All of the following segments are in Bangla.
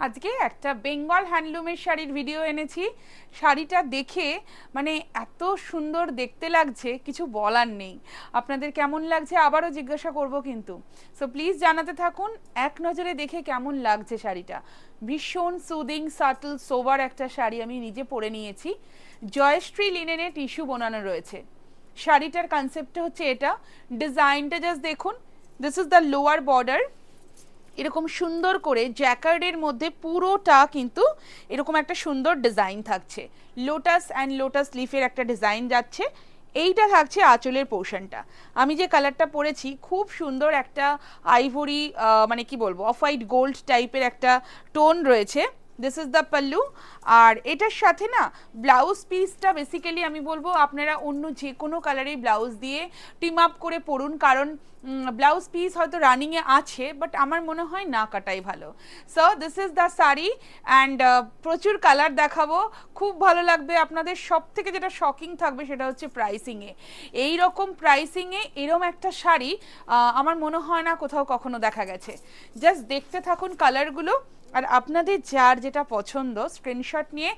আজকে একটা বেঙ্গল হ্যান্ডলুমের শাড়ির ভিডিও এনেছি। শাড়িটা দেখে মানে এত সুন্দর দেখতে লাগছে, কিছু বলার নেই। আপনাদের কেমন লাগছে আবারও জিজ্ঞাসা করব কিন্তু। সো প্লিজ জানাতে থাকুন এক নজরে দেখে কেমন লাগছে শাড়িটা। ভীষণ সুদিং সাটল সোবার একটা শাড়ি, আমি নিজে পরে নিয়েছি। জয়শ্রী লিনেনে টিস্যু বোনানো রয়েছে। শাড়িটার কনসেপ্টটা হচ্ছে এটা, ডিজাইনটা জাস্ট দেখুন। This is the lower border, এরকম সুন্দর করে জ্যাকার্ডের মধ্যে পুরোটা কিন্তু এরকম একটা সুন্দর ডিজাইন থাকছে। লোটাস অ্যান্ড লোটাস লিফের একটা ডিজাইন যাচ্ছে। এইটা থাকছে আঁচলের পোর্শনটা। আমি যে কালারটা পরেছি খুব সুন্দর একটা আইভরি, মানে কি বলবো, অফ হোয়াইট গোল্ড টাইপের একটা টোন রয়েছে। This is the pallu. আর এটার সাথে না ব্লাউজ পিসটা বেসিক্যালি আমি বলবো আপনারা অন্য যে কোনো কালারের ব্লাউজ দিয়ে টিম আপ করে পরুন, কারণ ব্লাউজ পিস হয়তো রানিংয়ে আছে, বাট আমার মনে হয় না কাটাই ভালো। So this is the sari and প্রচুর কালার দেখাবো, খুব ভালো লাগবে আপনাদের। সব থেকে যেটা শকিং থাকবে সেটা হচ্ছে প্রাইসিংয়ে। এই রকম প্রাইসিংয়ে এরম একটা শাড়ি আমার মনে হয় না কোথাও কখনো দেখা গেছে। জাস্ট দেখতে থাকুন কালারগুলো, আর আপনাদের যার যেটা পছন্দ স্ক্রিনশট নিয়ে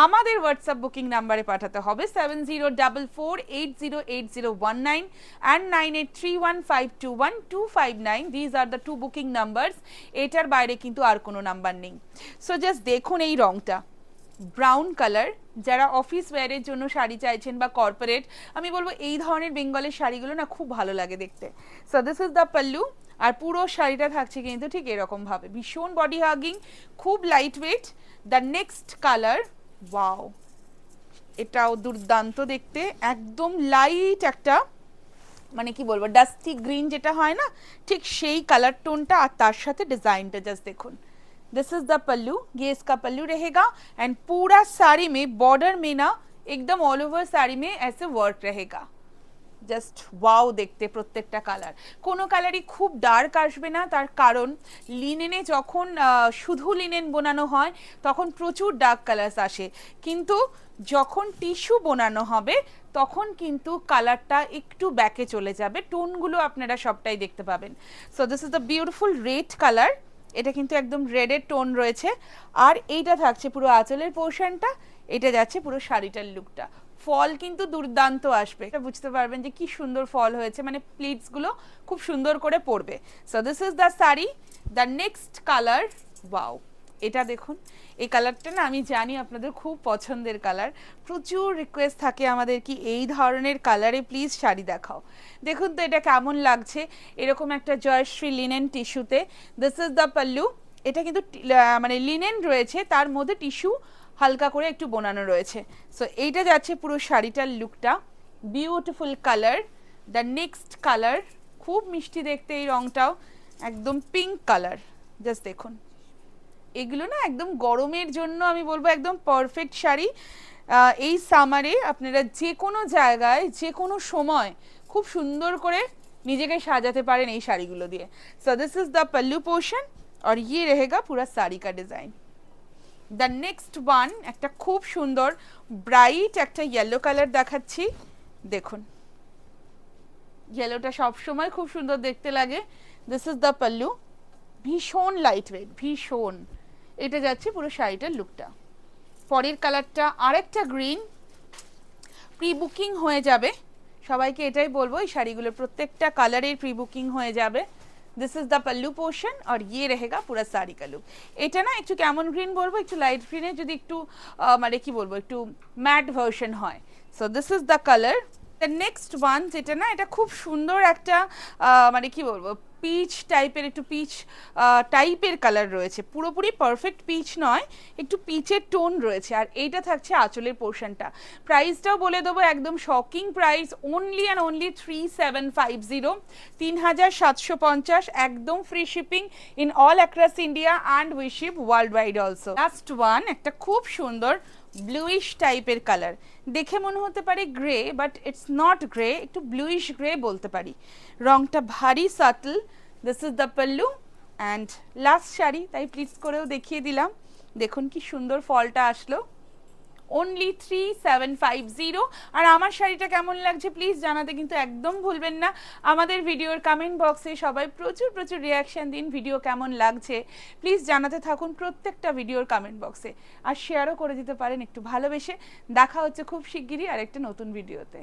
আমাদের হোয়াটসঅ্যাপ বুকিং নাম্বারে পাঠাতে হবে 7044808019 and 9831521259। These are the two booking numbers. এটার বাইরে কিন্তু আর কোনো নাম্বার নেই। সো জাস্ট দেখুন এই রংটা, ব্রাউন কালার। যারা অফিস ওয়্যারের জন্য শাড়ি চাইছেন বা কর্পোরেট, আমি বলবো এই ধরনের বেঙ্গলের শাড়িগুলো না খুব ভালো লাগে দেখতে। So this is the pallu. আর পুরো শাড়িটা থাকছে কিন্তু ঠিক এরকম ভাবে, ভীষণ বডি হাগিং, খুব light weight. The next colour, wow, এটাও দুর্দান্ত দেখতে। একদম লাইট একটা, মানে কি বলবো, ডাস্টি গ্রিন যেটা হয় না, ঠিক সেই কালার টোনটা। আর তার সাথে ডিজাইনটা জাস্ট দেখুন। दिस इज द पल्लू, ये इसका पल्लू रहेगा। एंड पूरा साड़ी में बॉर्डर में ना एकदम ऑल ओवर साड़ी में ऐसे वर्क रहेगा। জাস্ট ওয়াও দেখতে প্রত্যেকটা কালার। কোনো কালারই খুব ডার্ক আসবে না, তার কারণ লিনেনে যখন শুধু লিনেন বোনানো হয় তখন প্রচুর ডার্ক কালার্স আসে, কিন্তু যখন টিস্যু বোনানো হবে তখন কিন্তু কালারটা একটু ব্যাকে চলে যাবে, টোনগুলো আপনারা সবটাই দেখতে পাবেন। So this is the beautiful red colour. এটা কিন্তু একদম রেডের টোন রয়েছে। আর এইটা থাকছে পুরো আঁচলের পোর্শনটা, এটা যাচ্ছে পুরো শাড়িটার লুকটা। ফল কিন্তু দুর্দান্ত আসবে, এটা বুঝতে পারবেন যে কি সুন্দর ফল হয়েছে, মানে প্লিটসগুলো খুব সুন্দর করে পড়বে। So this is the sari. The next colour, wow, এটা দেখুন। এই কালারটা না আমি জানি আপনাদের খুব পছন্দের কালার, প্রচুর রিকোয়েস্ট থাকে আমাদের কি এই ধরনের কালারে প্লিজ শাড়ি দেখাও। দেখুন তো এটা কেমন লাগছে, এরকম একটা জয়শ্রী লিনেন টিস্যুতে। This is the pallu. এটা কিন্তু মানে লিনেন রয়েছে, তার মধ্যে টিস্যু হালকা করে একটু বোনানো রয়েছে। সো এইটা যাচ্ছে পুরো শাড়িটার লুকটা। Beautiful colour. The next colour, খুব মিষ্টি দেখতে এই রংটাও, একদম পিঙ্ক কালার। জাস্ট দেখুন, এগুলো না একদম গরমের জন্য আমি বলবো একদম পারফেক্ট শাড়ি। এই সামারে আপনারা যে কোনো জায়গায় যে কোনো সময় খুব সুন্দর করে নিজেকে সাজাতে পারেন এই শাড়িগুলো দিয়ে। So this is the pallu portion और ये रहेगा पूरा साड़ी का डिजाइन। দ্য নেক্সট ওয়ান, একটা খুব সুন্দর ব্রাইট একটা ইয়েলো কালার দেখাচ্ছি। দেখুন, ইয়েলোটা সবসময় খুব সুন্দর দেখতে লাগে। দিস ইজ দ্য পাল্লু, ভীষণ লাইট ওয়েট, ভীষণ। এটা যাচ্ছে পুরো শাড়িটার লুকটা। পরের কালারটা আরেকটা গ্রিন, প্রি বুকিং হয়ে যাবে। সবাইকে এটাই বলবো, এই শাড়িগুলোর প্রত্যেকটা কালারের প্রি বুকিং হয়ে যাবে। This is the pallu portion और ये रहेगा पूरा साड़ी का लुक। এটা না একটু কেমন গ্রিন বলবো, একটু লাইট গ্রিনে যদি একটু মানে কি বলবো, একটু ম্যাট ভার্সন হয়। So this is the colour. The next one, যেটা না এটা খুব সুন্দর একটা মানে কি বলবো, পিচ টাইপের, একটু পিচ টাইপের কালার রয়েছে, পুরোপুরি পারফেক্ট পিচ নয়, একটু পিচের টোন রয়েছে। আর এইটা থাকছে আঁচলের পোর্শনটা। প্রাইসটাও বলে দেবো, একদম shocking price, only and only 3750, 3750, একদম free shipping in all across India and we ship worldwide also. Last one, একটা খুব সুন্দর ব্লুইশ টাইপের কালার, দেখে মনে হতে পারে grey, but it's not grey, একটু ব্লুইশ গ্রে বলতে পারি। রংটা ভারী subtle. This is the pallu and last sari, তাই প্লিজ করেও দেখিয়ে দিলাম। দেখুন কি সুন্দর ফলটা আসলো, অনলি 3750। আর আমার শাড়িটা কেমন লাগছে প্লিজ জানাতে কিন্তু একদম ভুলবেন না। আমাদের ভিডিওর কমেন্ট বক্সে সবাই প্রচুর প্রচুর রিয়াকশন দিন, ভিডিও কেমন লাগছে প্লিজ জানাতে থাকুন প্রত্যেকটা ভিডিওর কমেন্ট বক্সে, আর শেয়ারও করে দিতে পারেন একটু ভালোবেসে। দেখা হচ্ছে খুব শিগগিরই আরেকটা নতুন ভিডিওতে।